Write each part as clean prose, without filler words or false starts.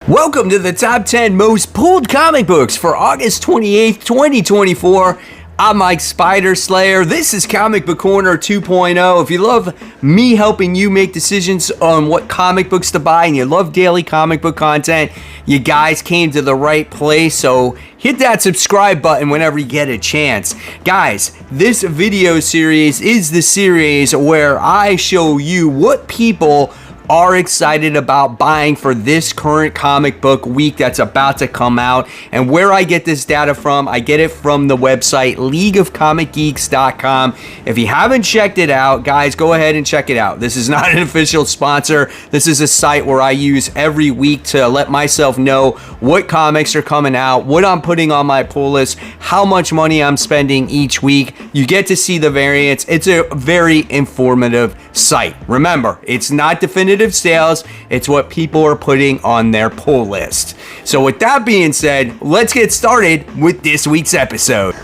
Welcome to the top 10 most pulled comic books for August 28th, 2024. I'm Mike Spider Slayer. This is Comic Book Corner 2.0. If you love me helping you make decisions on what comic books to buy and you love daily comic book content, you guys came to the right place. So hit that subscribe button whenever you get a chance. Guys, this video series is the series where I show you what people are excited about buying for this current comic book week that's about to come out. And where I get this data from, I get it from the website leagueofcomicgeeks.com. If you haven't checked it out, guys, go ahead and check it out. This is not an official sponsor. This is a site where I use every week to let myself know what comics are coming out, what I'm putting on my pull list, how much money I'm spending each week. You get to see the variants. It's a very informative site. Remember, it's not definitive sales, it's what people are putting on their pull list. So with that being said, let's get started with this week's episode.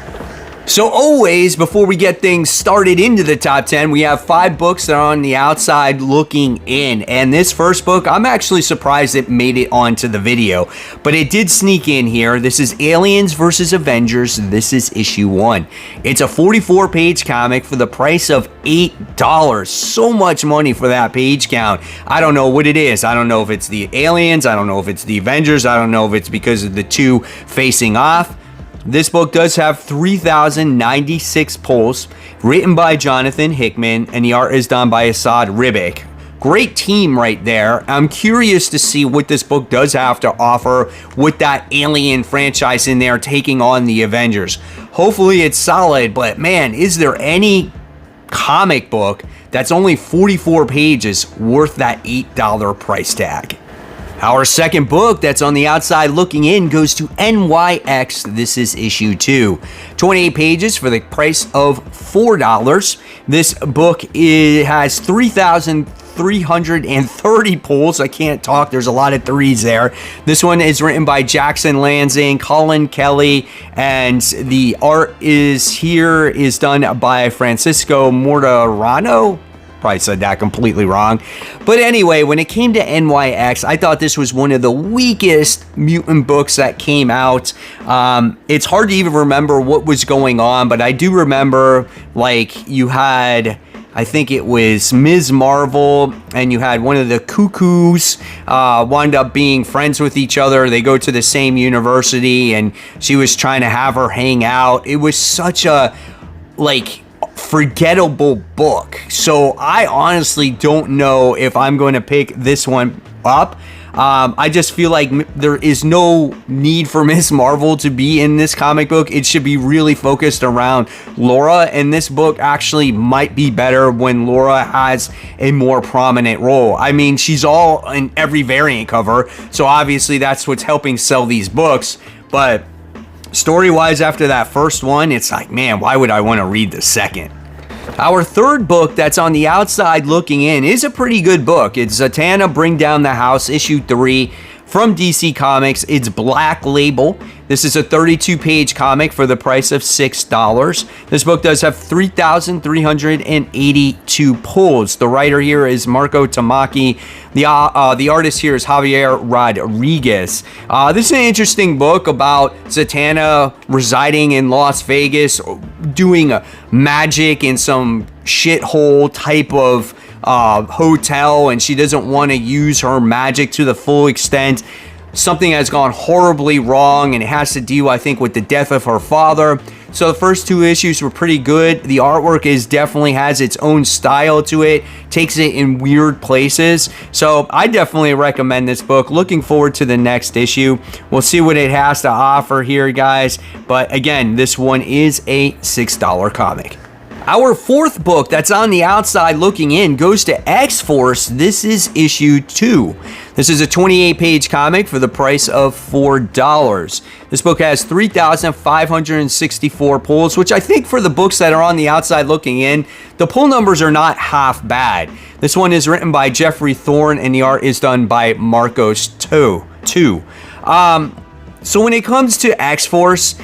So always, before we get things started into the top 10, we have 5 books that are on the outside looking in. And this first book, I'm actually surprised it made it onto the video, but it did sneak in here. This is Aliens vs. Avengers. This is issue 1. It's a 44-page comic for the price of $8. So much money for that page count. I don't know what it is. I don't know if it's the Aliens. I don't know if it's the Avengers. I don't know if it's because of the two facing off. This book does have 3,096 pulls, written by Jonathan Hickman, and the art is done by Asad Ribic. Great team right there. I'm curious to see what this book does have to offer with that Alien franchise in there taking on the Avengers. Hopefully it's solid, but man, is there any comic book that's only 44 pages worth that $8 price tag? Our second book that's on the outside looking in goes to NYX. This is issue 2. 28 pages for the price of $4. This book has 3,330 pulls. I can't talk. There's a lot of threes there. This one is written by Jackson Lansing, Colin Kelly, and the art is done by Francisco Mortarano. Probably said that completely wrong. But anyway, when it came to NYX, I thought this was one of the weakest mutant books that came out. It's hard to even remember what was going on, but I do remember, like, you had, I think it was Ms. Marvel, and you had one of the Cuckoos wind up being friends with each other. They go to the same university, and she was trying to have her hang out. It was such a, like, forgettable book. So I honestly don't know if I'm going to pick this one up. I just feel like there is no need for Miss Marvel to be in this comic book. It should be really focused around Laura, and this book actually might be better when Laura has a more prominent role. I mean, she's all in every variant cover, so obviously that's what's helping sell these books, but story-wise, after that first one, it's like, man, why would I want to read the second? Our third book that's on the outside looking in is a pretty good book. It's Zana, Bring Down the House, issue 3 from DC Comics. It's Black Label. This is a 32-page comic for the price of $6. This book does have 3,382 pulls. The writer here is Marco Tamaki. The artist here is Javier Rodriguez. This is an interesting book about Zatanna residing in Las Vegas, doing magic in some shithole type of hotel, and she doesn't want to use her magic to the full extent. Something has gone horribly wrong, and it has to deal, I think, with the death of her father. So the first 2 issues were pretty good. The artwork definitely has its own style to it, takes it in weird places. So I definitely recommend this book. Looking forward to the next issue. We'll see what it has to offer here, guys. But again, this one is a $6 comic. Our fourth book that's on the outside looking in goes to X-Force. This is issue 2. This is a 28-page comic for the price of $4. This book has 3,564 pulls, which I think for the books that are on the outside looking in, the pull numbers are not half bad. This one is written by Jeffrey Thorne, and the art is done by Marcos 2. So when it comes to X-Force,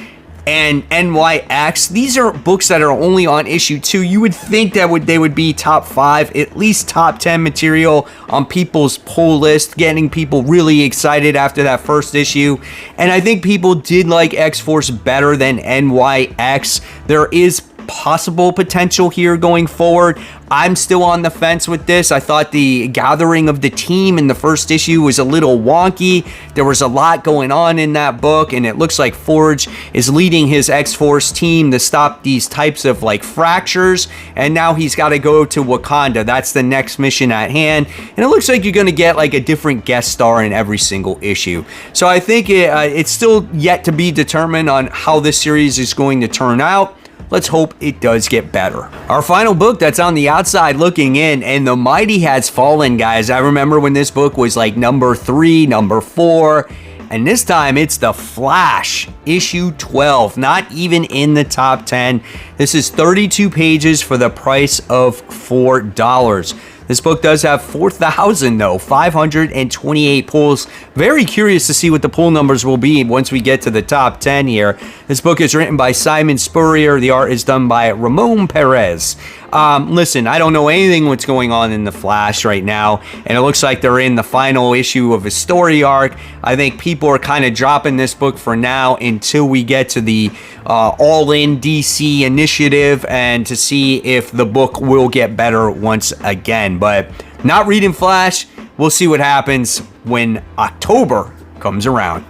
and NYX. These are books that are only on issue 2. You would think that they would be top 5, at least top 10 material on people's pull list, getting people really excited after that first issue. And I think people did like X-Force better than NYX. There is possible potential here going forward. I'm still on the fence with this. I thought the gathering of the team in the first issue was a little wonky. There was a lot going on in that book, and it looks like Forge is leading his X-Force team to stop these types of like fractures, and now he's got to go to Wakanda. That's the next mission at hand, and it looks like you're going to get like a different guest star in every single issue. So I think it's still yet to be determined on how this series is going to turn out. Let's hope it does get better. Our final book that's on the outside looking in, and the mighty has fallen, guys. I remember when this book was like number 3, number 4, and this time it's The Flash, issue 12, not even in the top 10. This is 32 pages for the price of $4. This book does have 528 pulls. Very curious to see what the pull numbers will be once we get to the top 10 here. This book is written by Simon Spurrier. The art is done by Ramon Perez. Listen, I don't know anything what's going on in The Flash right now, and it looks like they're in the final issue of a story arc. I think people are kind of dropping this book for now until we get to the All-In DC initiative and to see if the book will get better once again. But not reading Flash. We'll see what happens when October comes around.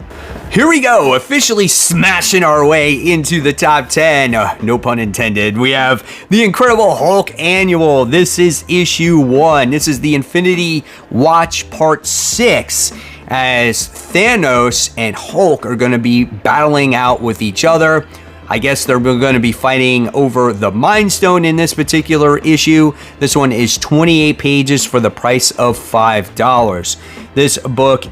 Here we go, officially smashing our way into the top 10. No pun intended. We have the Incredible Hulk Annual. This is issue 1. This is the Infinity Watch Part 6, as Thanos and Hulk are going to be battling out with each other. I guess they're going to be fighting over the Mind Stone in this particular issue. This one is 28 pages for the price of $5. This book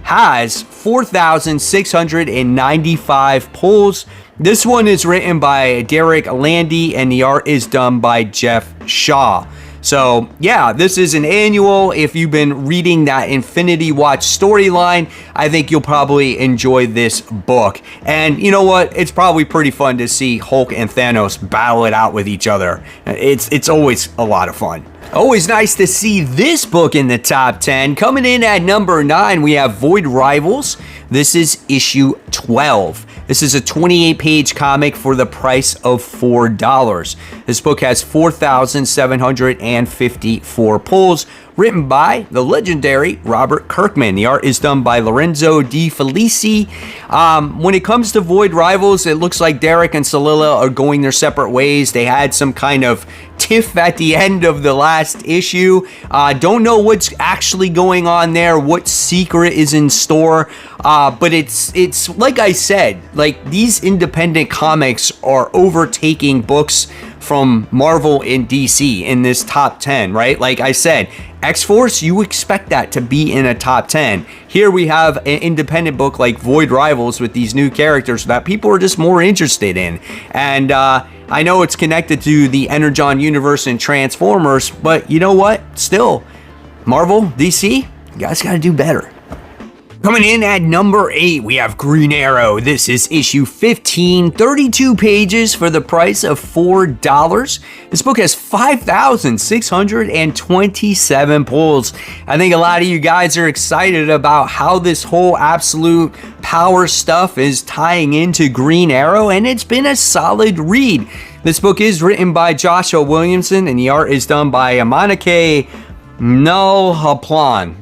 has 4,695 pulls. This one is written by Derek Landy, and the art is done by Jeff Shaw. So yeah, this is an annual. If you've been reading that Infinity Watch storyline, I think you'll probably enjoy this book. And you know what? It's probably pretty fun to see Hulk and Thanos battle it out with each other. It's always a lot of fun. Always nice to see this book in the top 10. Coming in at number 9, we have Void Rivals. This is issue 12. This is a 28-page comic for the price of $4. This book has 4,754 pulls, written by the legendary Robert Kirkman. The art is done by Lorenzo Di Felici. When it comes to Void Rivals, it looks like Derek and Salila are going their separate ways. They had some kind of tiff at the end of the last issue. Don't know what's actually going on there, what secret is in store, but it's like I said, like these independent comics are overtaking books from Marvel and DC in this top 10, right? Like I said, X-Force, you expect that to be in a top 10. Here we have an independent book like Void Rivals with these new characters that people are just more interested in. And I know it's connected to the Energon universe and Transformers, but you know what? Still, Marvel, DC, you guys gotta do better. Coming in at number 8, we have Green Arrow. This is issue 15, 32 pages for the price of $4. This book has 5,627 pulls. I think a lot of you guys are excited about how this whole absolute power stuff is tying into Green Arrow, and it's been a solid read. This book is written by Joshua Williamson, and the art is done by Amanake Nalhaplan.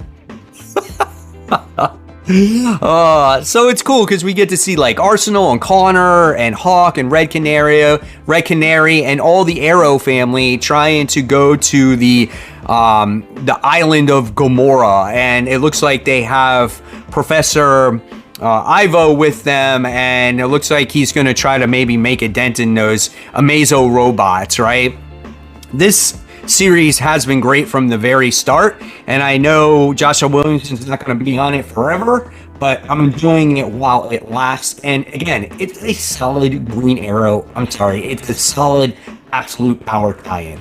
So it's cool because we get to see like Arsenal and Connor and Hawk and Red Canary and all the Arrow family trying to go to the island of Gomorrah, and it looks like they have Professor Ivo with them, and it looks like he's going to try to maybe make a dent in those Amazo robots, right? This series has been great from the very start, and I know Joshua Williamson's not going to be on it forever, but I'm enjoying it while it lasts. And again, it's a solid Green Arrow. It's a solid absolute power tie-in.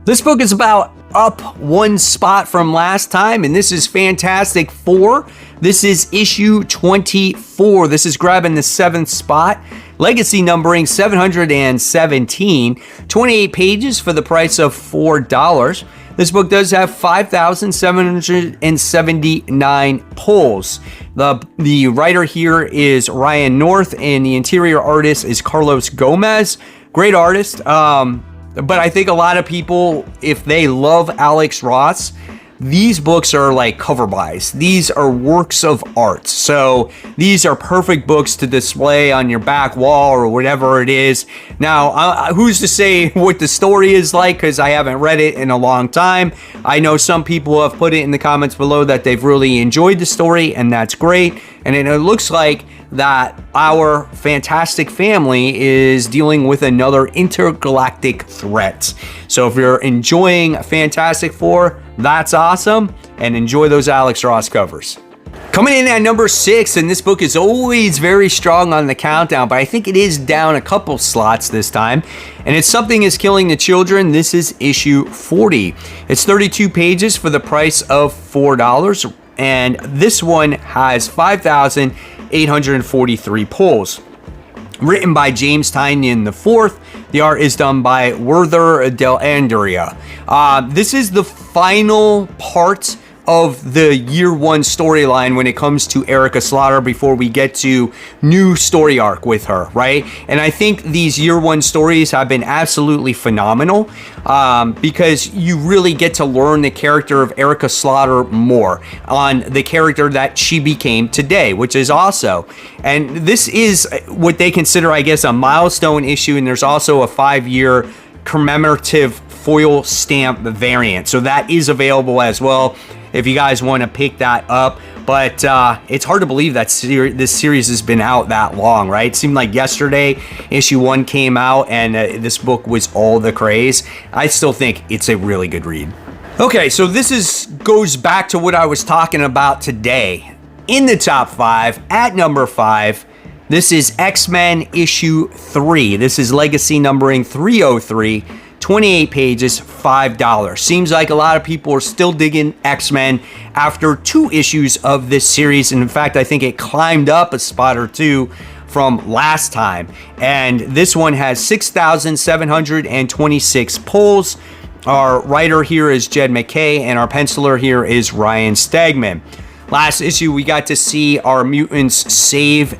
This book is about up one spot from last time, and this is Fantastic Four. This is issue 24. This is grabbing the 7th spot. Legacy numbering 717, 28 pages for the price of $4. This book does have 5,779 pulls. The writer here is Ryan North, and the interior artist is Carlos Gomez. Great artist, but I think a lot of people, if they love Alex Ross, these books are like cover buys. These are works of art. So these are perfect books to display on your back wall or whatever it is. Now, who's to say what the story is like, because I haven't read it in a long time. I know some people have put it in the comments below that they've really enjoyed the story, and that's great. And it looks like that our fantastic family is dealing with another intergalactic threat. So if you're enjoying Fantastic Four, that's awesome, and enjoy those Alex Ross covers. Coming in at number 6, and this book is always very strong on the countdown, but I think it is down a couple slots this time, and it's Something is Killing the Children. This is issue 40. It's 32 pages for the price of $4, and this one has 5,843 pulls. Written by James Tynion IV. The art is done by Werther Del Andrea. This is the final part of the year 1 storyline when it comes to Erica Slaughter before we get to new story arc with her, right? And I think these year 1 stories have been absolutely phenomenal because you really get to learn the character of Erica Slaughter more on the character that she became today, which is also. And this is what they consider, I guess, a milestone issue, and there's also a 5-year commemorative foil stamp variant. So that is available as well if you guys want to pick that up. But it's hard to believe that this series has been out that long, right? It seemed like yesterday issue 1 came out and this book was all the craze. I still think it's a really good read. Okay, so this goes back to what I was talking about today. In the top 5, at number 5, this is X-Men issue 3. This is Legacy numbering 303. 28 pages, $5. Seems like a lot of people are still digging X-Men after 2 issues of this series. And in fact, I think it climbed up a spot or 2 from last time. And this one has 6,726 pulls. Our writer here is Jed MacKay, and our penciler here is Ryan Stegman. Last issue, we got to see our mutants save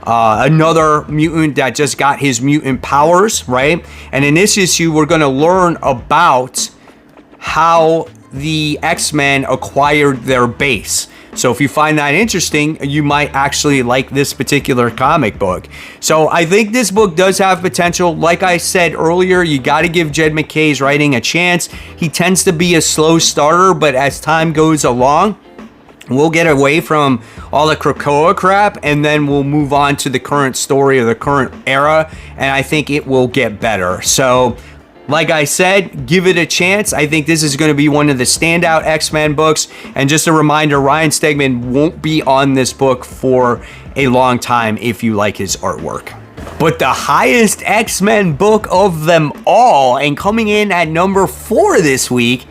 another mutant that just got his mutant powers, right? And in this issue, we're going to learn about how the X-Men acquired their base. So if you find that interesting, you might actually like this particular comic book. So I think this book does have potential. Like I said earlier, you got to give Jed MacKay's writing a chance. He tends to be a slow starter, but as time goes along, we'll get away from all the Krakoa crap, and then we'll move on to the current story or the current era, and I think it will get better. So, like I said, give it a chance. I think this is going to be one of the standout X-Men books, and just a reminder, Ryan Stegman won't be on this book for a long time if you like his artwork. But the highest X-Men book of them all, and coming in at number 4 this week,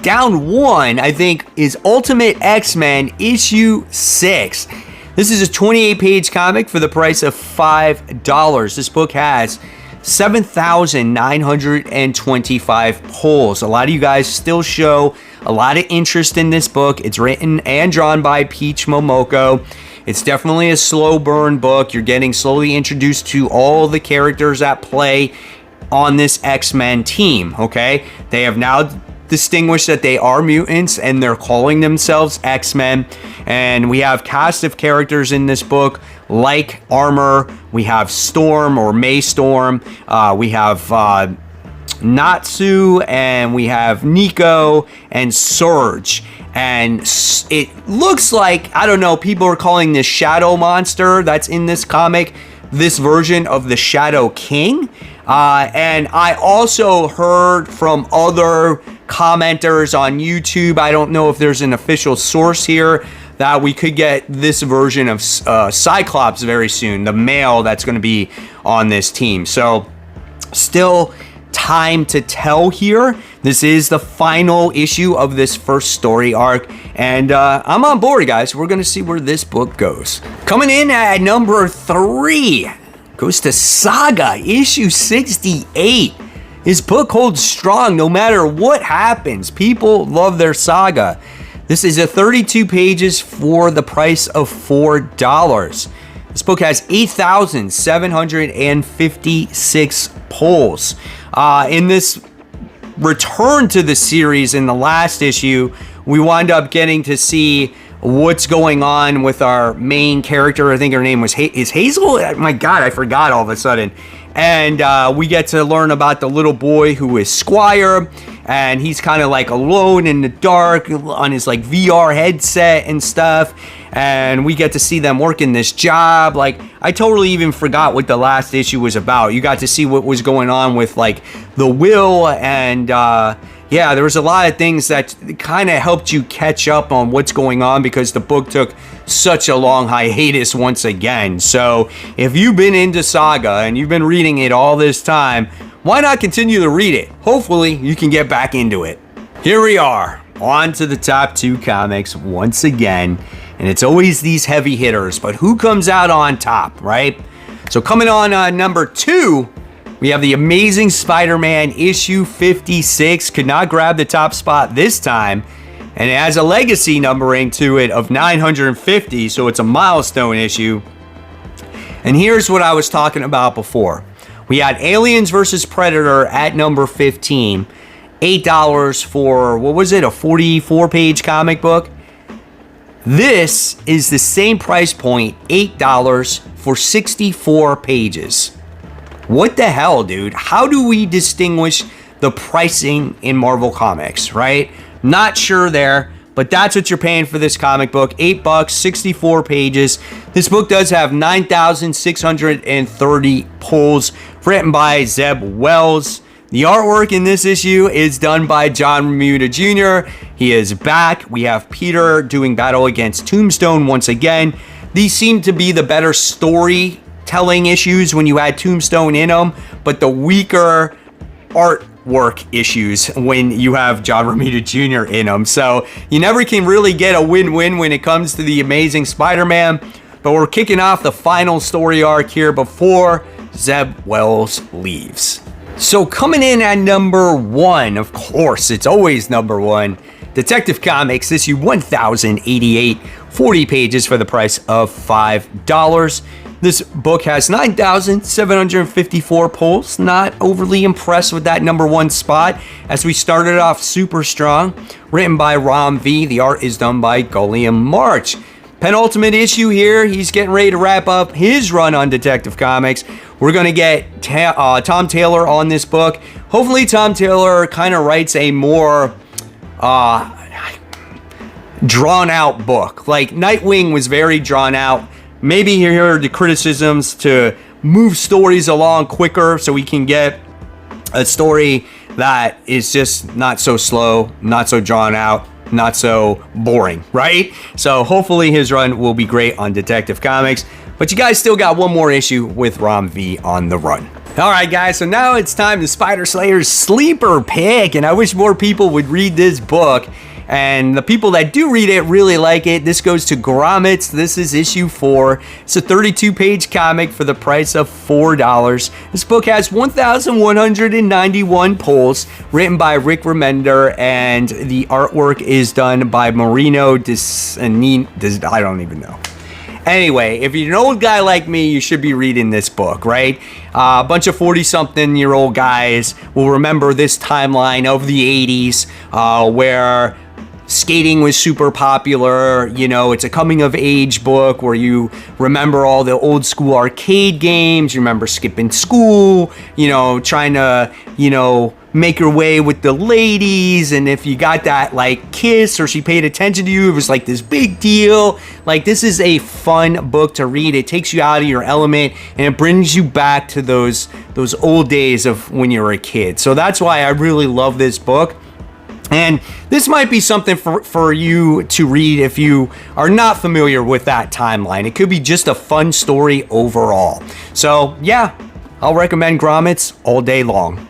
down 1, I think, is Ultimate X-Men issue 6. This is a 28-page comic for the price of $5. This book has 7,925 pulls. A lot of you guys still show a lot of interest in this book. It's written and drawn by Peach Momoko. It's definitely a slow burn book. You're getting slowly introduced to all the characters at play on this X-Men team, okay? They have now distinguished that they are mutants and they're calling themselves X-Men. And we have cast of characters in this book like Armor, we have Storm or May Storm, we have Natsu, and we have Nico and Surge. And it looks like, I don't know, people are calling this Shadow Monster that's in this comic this version of the Shadow King. And I also heard from other commenters on YouTube, I don't know if there's an official source here, that we could get this version of Cyclops very soon, the male that's going to be on this team. So still time to tell here. This is the final issue of this first story arc, and I'm on board, guys. We're gonna see where this book goes. Coming in at number 3 goes to Saga, issue 68. This book holds strong no matter what happens. People love their Saga. This is a 32 pages for the price of $4. This book has 8,756 pulls. In this return to the series in the last issue, we wind up getting to see what's going on with our main character. I think her name was Hazel. My God, I forgot all of a sudden. And we get to learn about the little boy who is Squire, and he's kind of like alone in the dark on his like VR headset and stuff. And we get to see them working this job. Like, I totally even forgot what the last issue was about. You got to see what was going on with like the will, and yeah, there was a lot of things that kind of helped you catch up on what's going on because the book took such a long hiatus once again. So if you've been into Saga and you've been reading it all this time, why not continue to read it? Hopefully you can get back into it. Here we are, on to the top 2 comics once again. And it's always these heavy hitters, but who comes out on top, right? So coming on number 2, we have the Amazing Spider-Man issue 56. Could not grab the top spot this time. And it has a legacy numbering to it of 950, so it's a milestone issue. And here's what I was talking about before. We had Aliens vs. Predator at number 15. $8 for, what was it, a 44-page comic book? This is the same price point, $8 for 64 pages. What the hell, dude? How do we distinguish the pricing in Marvel Comics, right? Not sure there, but that's what you're paying for this comic book. $8, 64 pages. This book does have 9,630 pulls, written by Zeb Wells. The artwork in this issue is done by John Romita Jr. He is back. We have Peter doing battle against Tombstone once again. These seem to be the better storytelling issues when you add Tombstone in them, but the weaker artwork issues when you have John Romita Jr. in them. So you never can really get a win-win when it comes to the Amazing Spider-Man, but we're kicking off the final story arc here before Zeb Wells leaves. So coming in at number 1, of course, it's always number 1, Detective Comics, issue 1088, 40 pages for the price of $5. This book has 9,754 pulls. Not overly impressed with that number 1 spot, as we started off super strong. Written by Ram V. The art is done by Gulliam March. Penultimate issue here. He's getting ready to wrap up his run on Detective Comics. We're going to get Tom Taylor on this book. Hopefully Tom Taylor kind of writes a more drawn out book. Like Nightwing was very drawn out. Maybe here are the criticisms to move stories along quicker so we can get a story that is just not so slow, not so drawn out, not so boring, right? So hopefully his run will be great on Detective Comics. But you guys still got one more issue with Ram V on the run. All right, guys, so now it's time to Spider Slayer's sleeper pick, and I wish more people would read this book. And the people that do read it really like it. This goes to Grommets. This is issue 4. It's a 32-page comic for the price of $4. This book has 1,191 pulls, written by Rick Remender, and the artwork is done by Marino I don't even know. Anyway, if you're an old guy like me, you should be reading this book, right? A bunch of 40-something-year-old guys will remember this timeline of the 80s where skating was super popular. You know, it's a coming-of-age book where you remember all the old-school arcade games. You remember skipping school, you know, trying to, you know, make your way with the ladies, and if you got that like kiss or she paid attention to you, it was like this big deal. Like, this is a fun book to read. It takes you out of your element and it brings you back to those old days of when you were a kid. So that's why I really love this book. And this might be something for you to read if you are not familiar with that timeline. It could be just a fun story overall. So yeah, I'll recommend Grommets all day long.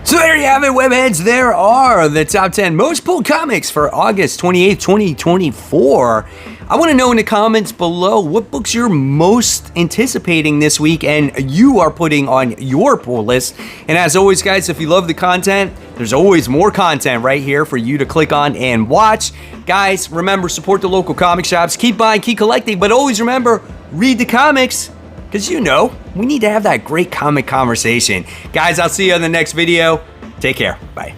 So there you have it, webheads. There are the top 10 most pulled comics for August 28th, 2024. I want to know in the comments below what books you're most anticipating this week and you are putting on your pull list. And as always, guys, if you love the content, there's always more content right here for you to click on and watch. Guys, remember, support the local comic shops. Keep buying, keep collecting, but always remember, read the comics, because you know, we need to have that great comic conversation. Guys, I'll see you in the next video. Take care. Bye.